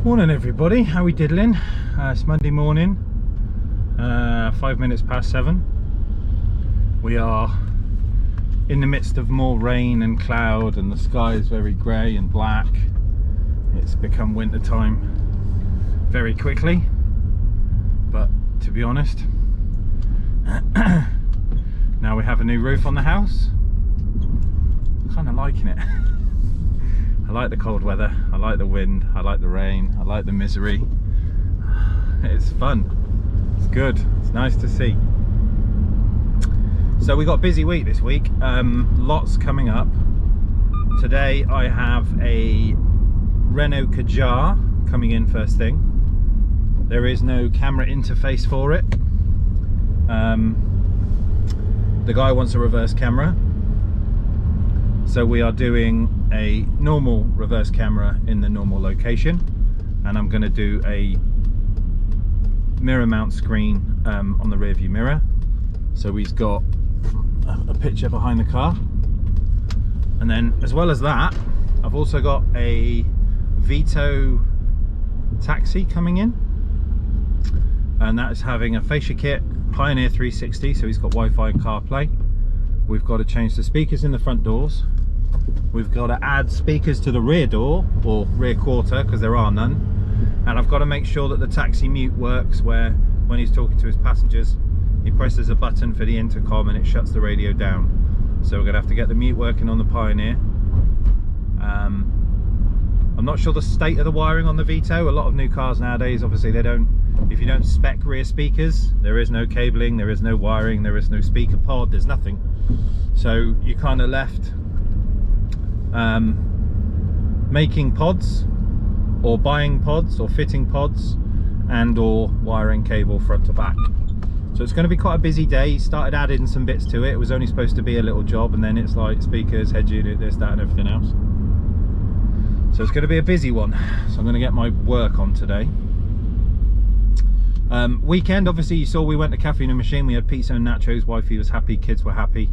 Morning everybody, how we diddling? It's Monday morning, 5 minutes past 7. We are in the midst of more rain and cloud, and the sky is very grey and black. It's become winter time very quickly, but to be honest, now we have a new roof on the house. I'm kind of liking it. I like the cold weather, I like the wind, I like the rain, I like the misery. It's fun, it's good, it's nice to see. So we got a busy week this week, lots coming up. Today I have a Renault Kadjar coming in first thing. There is no camera interface for it. The guy wants a reverse camera. So we are doing a normal reverse camera in the normal location, and I'm going to do a mirror mount screen on the rear view mirror. So he's got a picture behind the car, and then as well as that I've also got a Vito taxi coming in, and that is having a fascia kit, Pioneer 360, so he's got Wi-Fi and CarPlay. We've got to change the speakers in the front doors. We've got to add speakers to the rear door, or rear quarter, because there are none. And I've got to make sure that the taxi mute works, where when he's talking to his passengers, he presses a button for the intercom and it shuts the radio down. So we're going to have to get the mute working on the Pioneer. I'm not sure the state of the wiring on the Vito. A lot of new cars nowadays, obviously they don't, if you don't spec rear speakers, there is no cabling, there is no wiring, there is no speaker pod, there's nothing. So you kind of left making pods, or buying pods, or fitting pods, and or wiring cable front to back. So it's going to be quite a busy day. He started adding some bits to it. It was only supposed to be a little job, and then it's like speakers, head unit, this, that and everything else. So it's going to be a busy one. So I'm going to get my work on today. Weekend, obviously you saw we went to Cafe and Machine. We had pizza and nachos. Wifey was happy, kids were happy.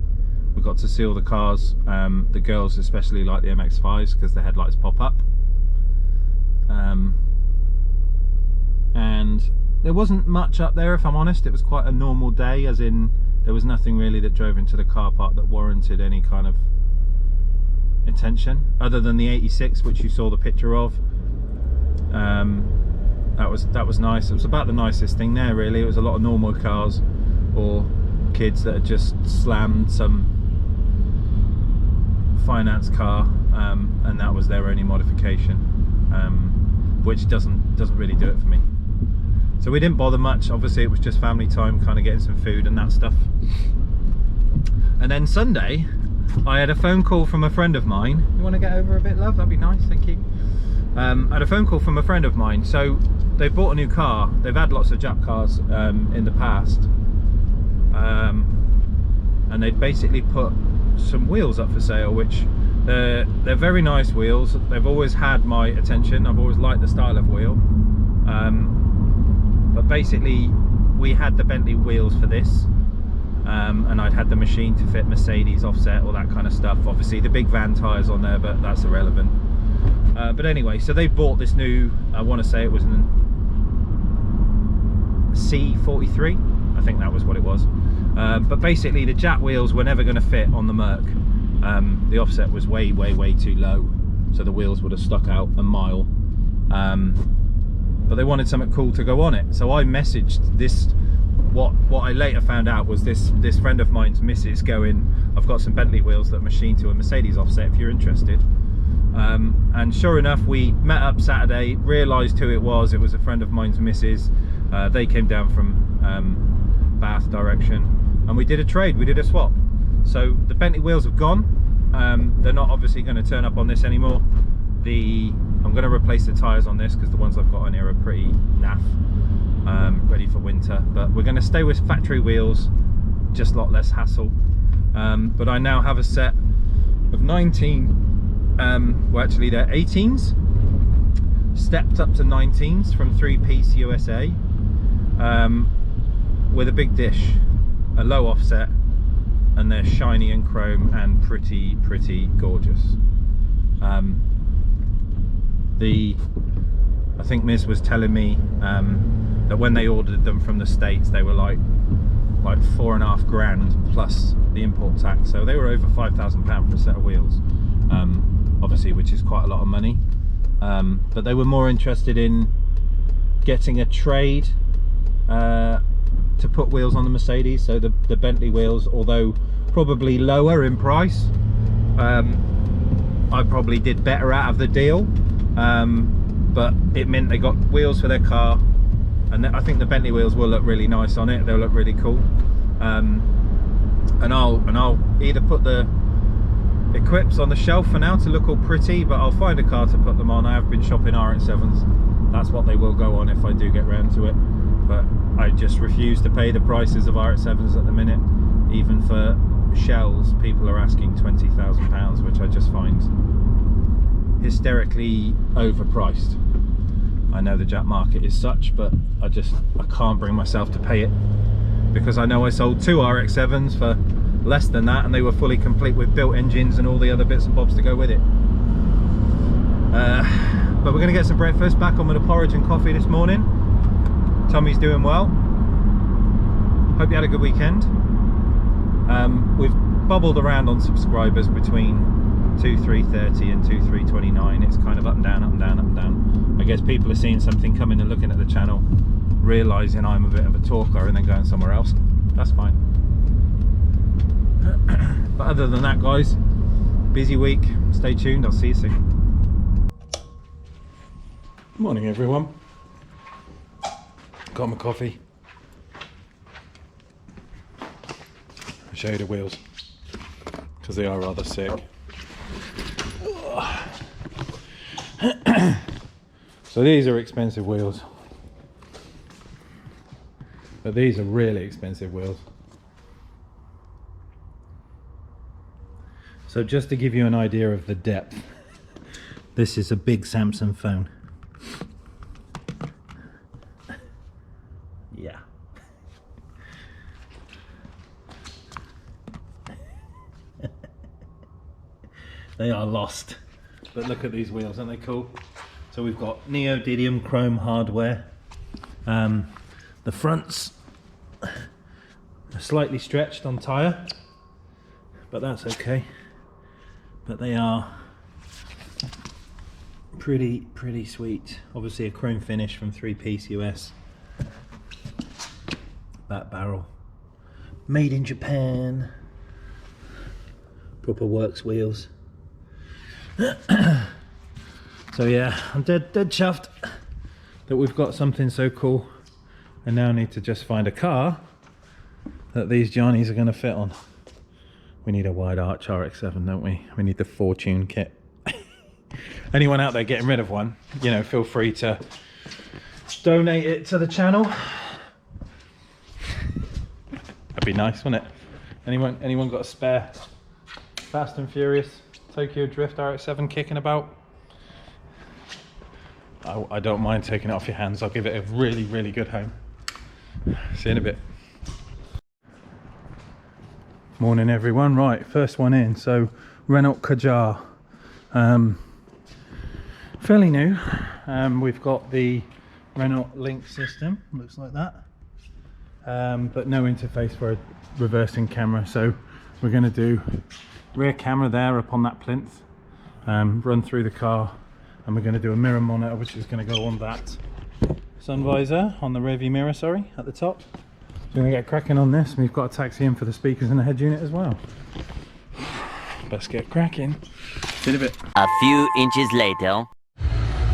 We got to see all the cars. The girls especially like the MX-5s because the headlights pop up. And there wasn't much up there, if I'm honest. It was quite a normal day, as in there was nothing really that drove into the car park that warranted any kind of attention, other than the 86, which you saw the picture of. That was nice. It was about the nicest thing there, really. It was a lot of normal cars or kids that had just slammed some finance car, and that was their only modification, which doesn't really do it for me. So we didn't bother much. Obviously it was just family time, kind of getting some food and that stuff. And then Sunday I had a phone call from a friend of mine. You want to get over a bit, love? That'd be nice, thank you. I had a phone call from a friend of mine. So they've bought a new car. They've had lots of Jap cars in the past, and they'd basically put some wheels up for sale, which they're very nice wheels. They've always had my attention. I've always liked the style of wheel, but basically we had the Bentley wheels for this, and I'd had the machine to fit Mercedes offset, all that kind of stuff. Obviously the big van tyres on there, but that's irrelevant. But anyway, so they bought this new, I want to say it was an C43, I think that was what it was. But basically the Jap wheels were never going to fit on the Merc. The offset was way too low, so the wheels would have stuck out a mile. But they wanted something cool to go on it, so I messaged this. What I later found out was this friend of mine's missus going, I've got some Bentley wheels that are machined to a Mercedes offset if you're interested. And sure enough, we met up Saturday, realised who it was. It was a friend of mine's missus. They came down from Bath direction, and we did a trade, we did a swap. So the Bentley wheels have gone. They're not obviously going to turn up on this anymore. I'm going to replace the tyres on this because the ones I've got on here are pretty naff, ready for winter. But we're going to stay with factory wheels, just a lot less hassle. But I now have a set of 19, well actually they're 18s, stepped up to 19s from 3-piece USA, with a big dish, a low offset, and they're shiny and chrome and pretty gorgeous. The I think Miz was telling me that when they ordered them from the States, they were like 4.5 grand plus the import tax, so they were over £5,000 for a set of wheels, obviously, which is quite a lot of money. But they were more interested in getting a trade to put wheels on the Mercedes, so the Bentley wheels, although probably lower in price, I probably did better out of the deal, but it meant they got wheels for their car, and I think the Bentley wheels will look really nice on it. They'll look really cool, and I'll either put the equips on the shelf for now to look all pretty, but I'll find a car to put them on. I have been shopping RX-7s. That's what they will go on if I do get round to it, but I just refuse to pay the prices of RX-7s at the minute. Even for shells, people are asking £20,000, which I just find hysterically overpriced. I know the Jap market is such, but I can't bring myself to pay it, because I know I sold 2 RX-7s for less than that, and they were fully complete with built engines and all the other bits and bobs to go with it. But we're going to get some breakfast. Back on with a porridge and coffee this morning. Tommy's doing well. Hope you had a good weekend. We've bubbled around on subscribers between 2,330 and 2,329. It's kind of up and down, up and down, up and down. I guess people are seeing something coming and looking at the channel, realising I'm a bit of a talker, and then going somewhere else. That's fine. But other than that, guys, busy week. Stay tuned. I'll see you soon. Good morning, everyone. Got my coffee. I'll show you the wheels, because they are rather sick. So these are expensive wheels, but these are really expensive wheels. So just to give you an idea of the depth, this is a big Samsung phone. Yeah. They are lost. But look at these wheels, aren't they cool? So we've got neodymium chrome hardware. The fronts are slightly stretched on tyre, but that's okay. But they are pretty sweet. Obviously a chrome finish from 3-piece US. Back barrel. Made in Japan. Proper works wheels. So yeah, I'm dead chuffed that we've got something so cool. I now need to just find a car that these Johnnies are going to fit on. We need a wide arch RX-7, don't we? We need the Fortune kit. Anyone out there getting rid of one, you know, feel free to donate it to the channel. That'd be nice, wouldn't it? Anyone got a spare Fast and Furious Tokyo Drift RX-7 kicking about? I don't mind taking it off your hands. I'll give it a really good home. See you in a bit. Morning, everyone. Right, first one in. So Renault Kadjar, fairly new. We've got the Renault Link system, looks like that, but no interface for a reversing camera. So we're going to do rear camera there up on that plinth, run through the car, and we're going to do a mirror monitor, which is going to go on that sun visor, on the rear view mirror, sorry, at the top. We're going to get cracking on this. We've got a taxi in for the speakers and the head unit as well. Let's get cracking. See you in a bit. A few inches later.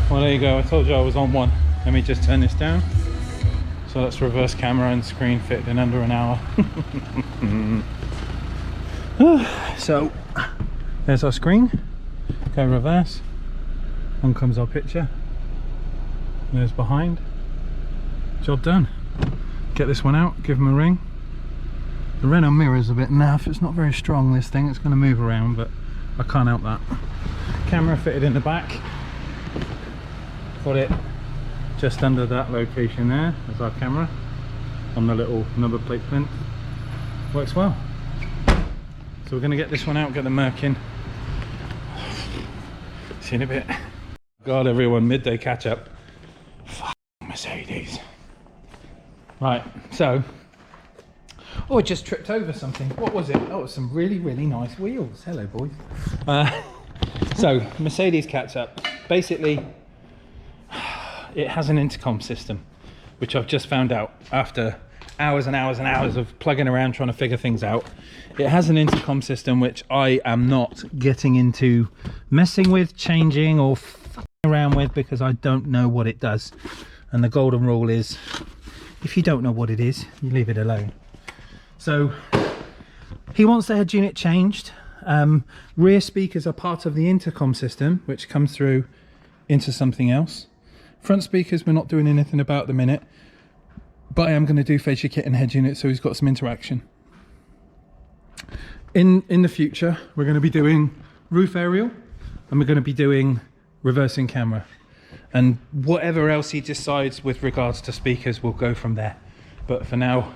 Well, there you go. I told you I was on one. Let me just turn this down. So that's reverse camera and screen fitted in under an hour. So there's our screen. Go reverse. On comes our picture. There's behind. Job done. Get this one out, give them a ring. The Renault mirror's a bit naff. It's not very strong, this thing. It's going to move around, but I can't help that. Camera fitted in the back. Got it just under that location there. There's our camera on the little number plate plinth. Works well. So we're going to get this one out, get the Merc in. See you in a bit. God, everyone, midday catch up. Right, so, oh, I just tripped over something. What was it? Oh, it was some really, really nice wheels. Hello, boys. So, Mercedes catch up. Basically, it has an intercom system, which I've just found out after hours and hours and hours of plugging around trying to figure things out. It has an intercom system which I am not getting into messing with, changing, or fucking around with, because I don't know what it does. And the golden rule is, if you don't know what it is, you leave it alone. So he wants the head unit changed. Rear speakers are part of the intercom system, which comes through into something else. Front speakers we're not doing anything about at the minute, but I am going to do fascia kit and head unit, so he's got some interaction. In the future, we're going to be doing roof aerial, and we're going to be doing reversing camera, and whatever else he decides with regards to speakers will go from there. But for now,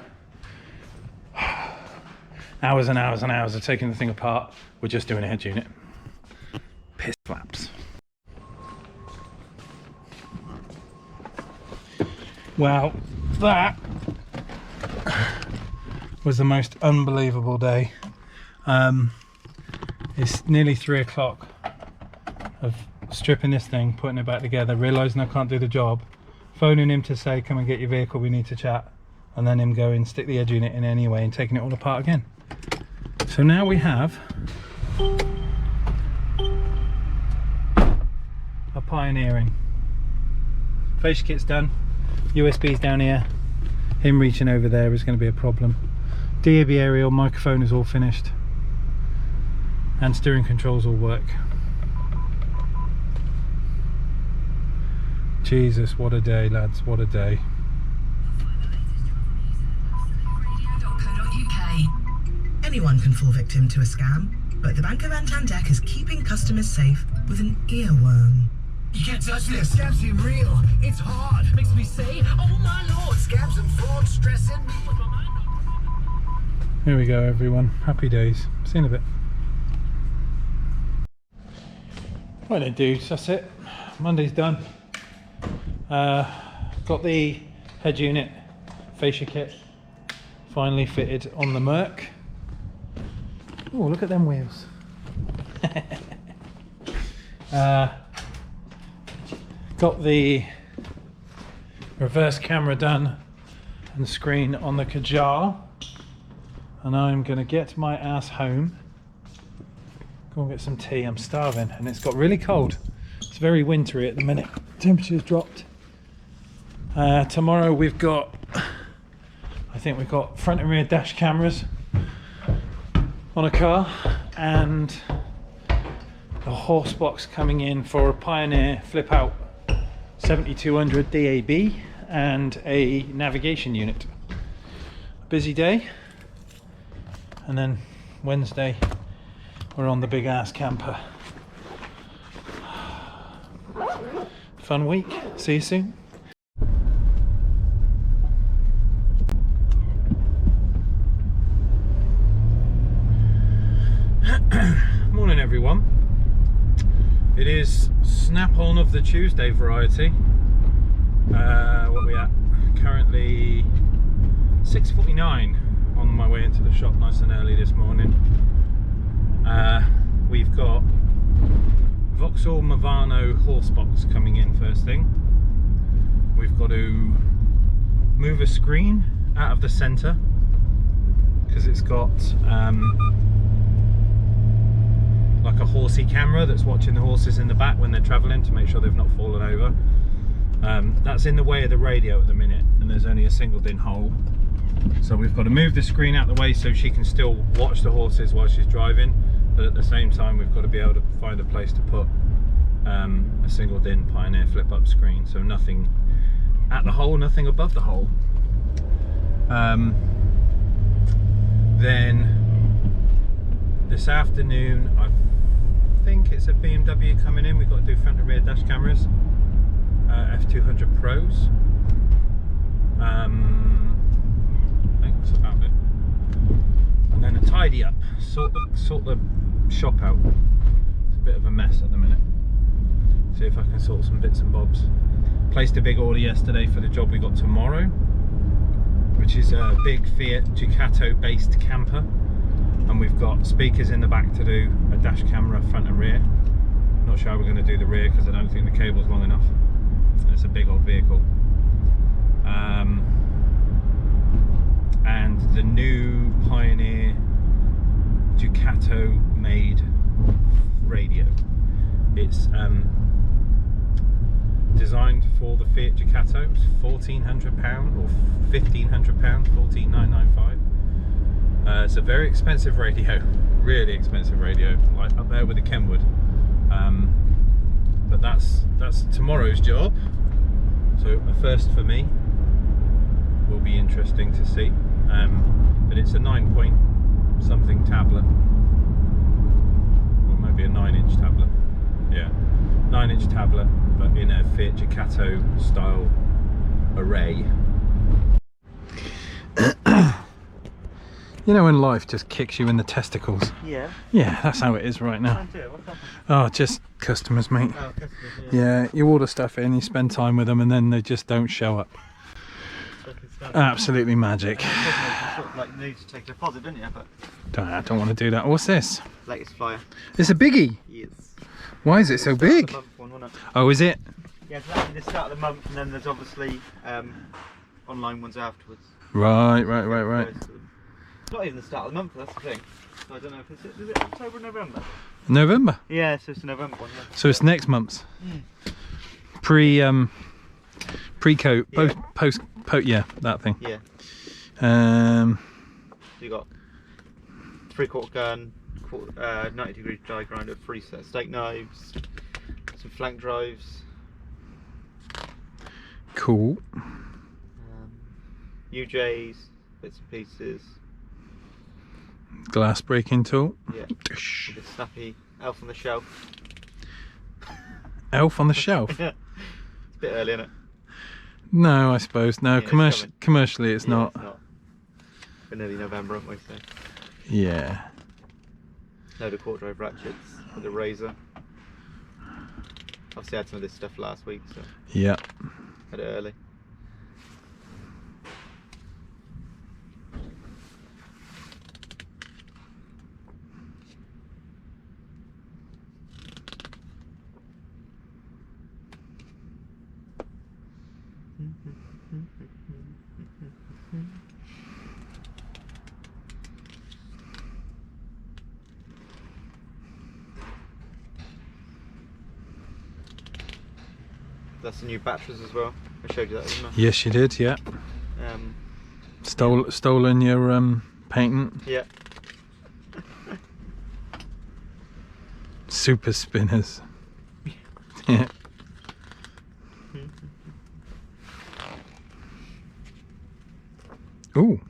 hours and hours and hours of taking the thing apart, we're just doing a head unit. Piss flaps. Wow, that was the most unbelievable day. It's nearly 3 o'clock of stripping this thing, putting it back together, realising I can't do the job, phoning him to say come and get your vehicle, we need to chat, and then him going stick the head unit in anyway and taking it all apart again. So now we have a pioneering. Fascia kit's done, USB's down here, him reaching over there is going to be a problem. DAB aerial, microphone is all finished, and steering controls all work. Jesus, what a day, lads, what a day. Anyone can fall victim to a scam, but the Bank of Santander is keeping customers safe with an earworm. You can't touch this. Scams seem real. It's hard. Makes me say, oh my lord, scams and fraud stressing me with my mind. Here we go, everyone. Happy days. See you in a bit. Right then, dudes, that's it. Monday's done. Got the head unit fascia kit finally fitted on the Merc. Oh, look at them wheels. Got the reverse camera done and screen on the Kajar, and I'm gonna get my ass home, go and get some tea. I'm starving, and it's got really cold. It's very wintry at the minute. Temperature's dropped. Tomorrow we've got, I think we've got front and rear dash cameras on a car, and a horse box coming in for a Pioneer flip out 7200 DAB and a navigation unit. Busy day, and then Wednesday we're on the big ass camper. Fun week. See you soon. Morning everyone. It is snap on of the Tuesday variety. What are we at? Currently 6:49 on my way into the shop nice and early this morning. We've got Vauxhall Movano horse box coming in first thing. We've got to move a screen out of the centre because it's got like a horsey camera that's watching the horses in the back when they're travelling to make sure they've not fallen over. That's in the way of the radio at the minute, and there's only a single DIN hole, so we've got to move the screen out the way so she can still watch the horses while she's driving, but at the same time we've got to be able to find a place to put a single DIN Pioneer flip up screen, so nothing at the hole, nothing above the hole. Then this afternoon I think it's a BMW coming in. We've got to do front and rear dash cameras, F200 Pros. I think that's about it. And then a tidy up, sort the shop out. It's a bit of a mess at the minute. See if I can sort some bits and bobs. Placed a big order yesterday for the job we got tomorrow. which is a big Fiat Ducato based camper, and we've got speakers in the back to do a dash camera front and rear. Not sure how we're going to do the rear because I don't think the cable's long enough. It's a big old vehicle. And the new Pioneer Ducato made radio. It's designed for the Fiat Ducato. It's £1,400 or £1,500, £14,995. It's a very expensive radio, really expensive radio, like up there with the Kenwood. But that's tomorrow's job. So a first for me. Will be interesting to see. But it's a 9-point something tablet, or maybe a 9-inch tablet. Yeah, 9-inch tablet, but in a Fiat Ducato style array. You know when life just kicks you in the testicles? Yeah. Yeah, that's how it is right now. Oh, just customers, mate. Oh, customers, Yeah, you order stuff in, you spend time with them, and then they just don't show up. Absolutely magic. You sort of like need to take a deposit, didn't you? But I don't want to do that. What's this? latest flyer. It's a biggie. Yes. Why is it so big? One, wasn't it? Oh, is it? Yeah, it's actually the start of the month, and then there's obviously online ones afterwards. Right. It's not even the start of the month, that's the thing. So I don't know if is it October or November? November. Yeah, so it's the November one, yeah. So it's next month's. Pre-coat, Yeah. post, yeah, that thing. Yeah. Um, So you got 3/4 gun, 90-degree die grinder, 3 set of steak knives, some flank drives, cool. UJs, bits and pieces. Glass breaking tool. Yeah. With a snappy elf on the shelf. Elf on the shelf. It's a bit early, isn't it? No, I suppose no. Yeah, it's coming. Commercially, it's Yeah, not. It's not. We're nearly November, aren't we? So Yeah. load of quarter drive ratchets with a razor. Obviously, I had some of this stuff last week, so Yeah. had it early. That's the new batteries as well. I showed you that, didn't I? Yes, you did. Yeah. Stolen your patent. Yeah. Super spinners. Yeah. Ooh.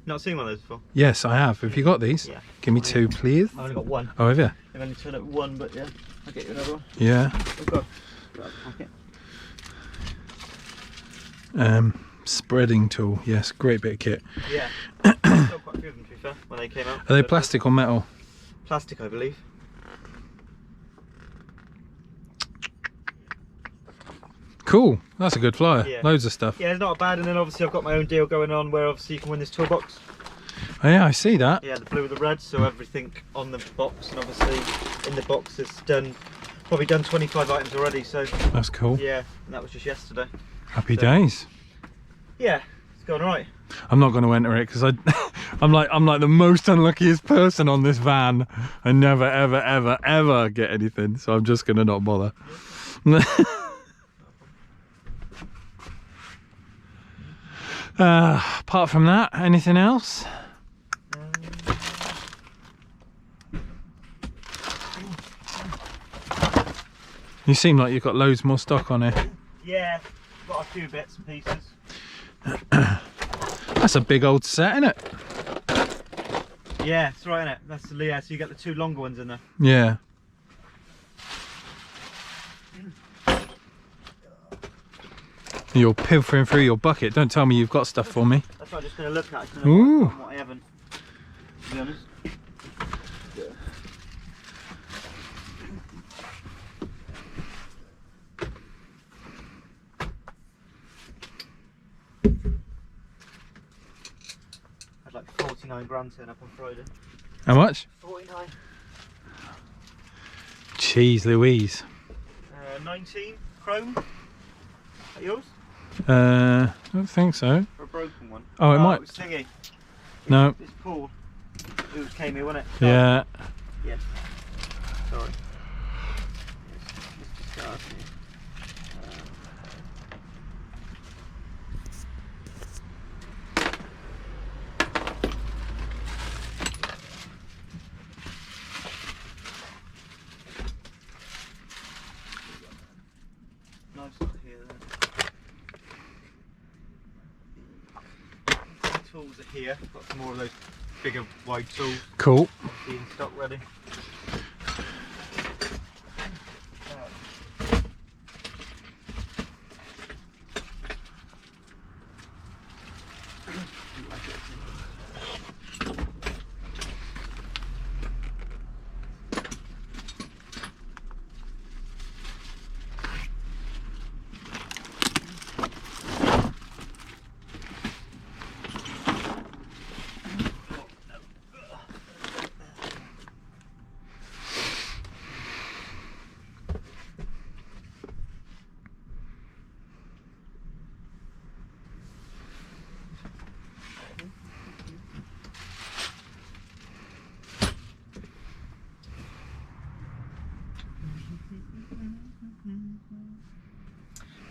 Not seen one of those before. Yes, I have. Have you got these? Yeah. Give me two, please. I've only got one. Oh, have you? I've only turned up one, but yeah, I'll get you another one. Yeah. We've got a packet. Spreading tool. Yes, great bit of kit. Yeah. Still quite a few of them, to be fair, when they came out. Are they plastic or metal? Plastic, I believe. Cool. That's a good flyer. Yeah. Loads of stuff. Yeah, it's not bad, and then obviously I've got my own deal going on where obviously you can win this toolbox. Oh, yeah, I see that. Yeah, the blue with the red, so everything on the box, and obviously in the box it's probably done 25 items already, so That's cool. yeah, and that was just yesterday. Happy days. Yeah, it's going alright. I'm not going to enter it because I'm like the most unluckiest person on this van. I never ever get anything, so I'm just going to not bother. Apart from that, anything else? You seem like you've got loads more stock on it. Yeah, got a few bits and pieces. That's a big old set, isn't it? Yeah, it's right in it. That's the so you get the two longer ones in there. Yeah. You're pilfering through your bucket. Don't tell me you've got stuff for me. That's what I'm just going to look at. Ooh. What I haven't, to be honest. 49 grand turn up on Friday. How much? 49. Jeez Louise. 19 chrome. Is that yours? I don't think so. Or a broken one? Oh, it might. It was thingy. No. It's Paul. Who came here, wasn't it? Yeah. Yes. Sorry. Mr. Darcy. Nice up here then. Tools are here. Got some more of those bigger wide tools. Cool. In stock ready.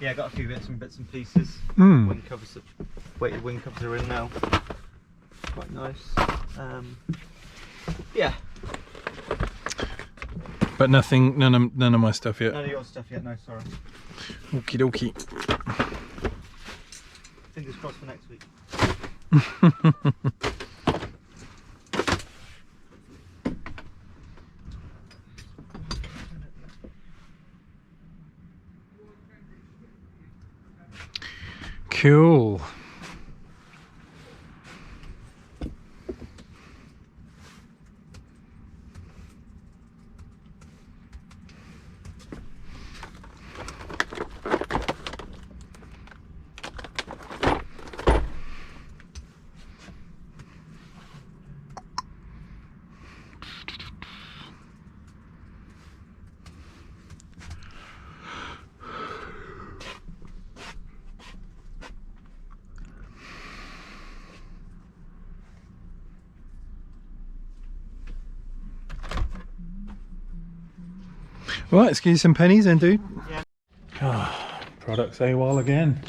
Yeah, I got a few bits and pieces. Wing covers, weighted wing covers are in now. Quite nice. Yeah. But nothing, none of my stuff yet. None of your stuff yet, no, sorry. Okie dokie. Fingers crossed for next week. Cool. Right, let's give you some pennies then, dude. Yeah. Ah, products AWOL again.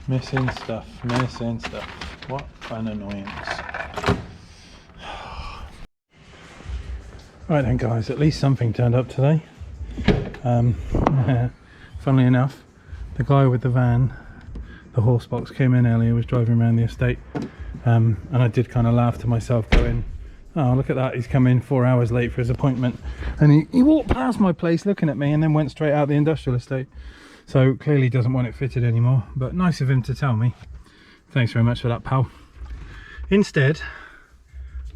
Missing stuff. What an annoyance. Right then guys, at least something turned up today. Funnily enough, the guy with the van, the horse box, came in earlier, was driving around the estate, and I did kind of laugh to myself going, oh look at that, he's come in 4 hours late for his appointment, and he walked past my place looking at me and then went straight out the industrial estate. So clearly doesn't want it fitted anymore, but nice of him to tell me. Thanks very much for that, pal. Instead,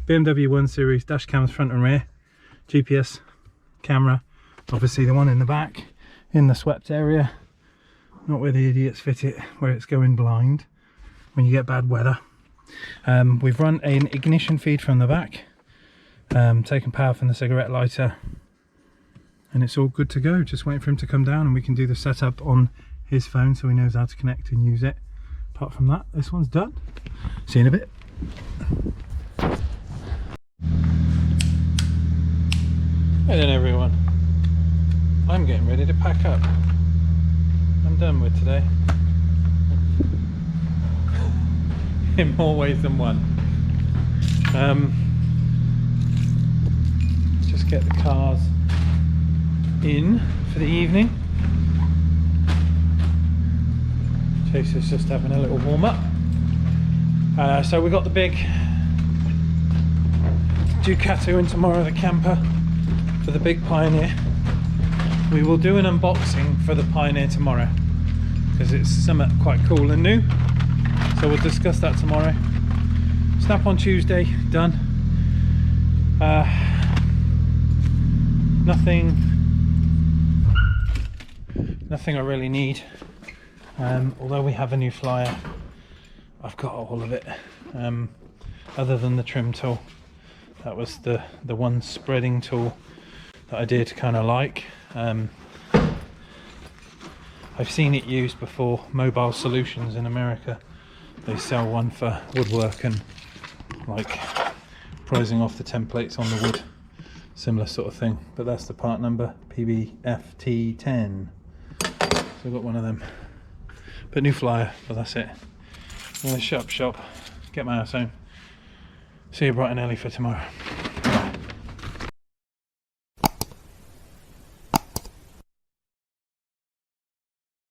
BMW 1 Series dash cams front and rear, GPS camera, obviously the one in the back in the swept area, not where the idiots fit it, where it's going blind when you get bad weather. We've run an ignition feed from the back, taken power from the cigarette lighter, and it's all good to go. Just waiting for him to come down and we can do the setup on his phone so he knows how to connect and use it. Apart from that, this one's done. See you in a bit. Hey then everyone, I'm getting ready to pack up. I'm done with today. In more ways than one. Just get the cars in for the evening. Chaser's just having a little warm up. So we got the big Ducato in tomorrow, the camper, for the big Pioneer. We will do an unboxing for the Pioneer tomorrow because it's something quite cool and new. So we'll discuss that tomorrow. Snap on Tuesday, done. Nothing I really need. Although we have a new flyer. I've got all of it, other than the trim tool. That was the one spreading tool that I did kind of like. I've seen it used before. Mobile Solutions in America, they sell one for woodwork and like prizing off the templates on the wood, similar sort of thing. But that's the part number, PBFT10. So I've got one of them. But new flyer, but that's it. I'm gonna shut up shop, get my ass home. See you bright and early for tomorrow.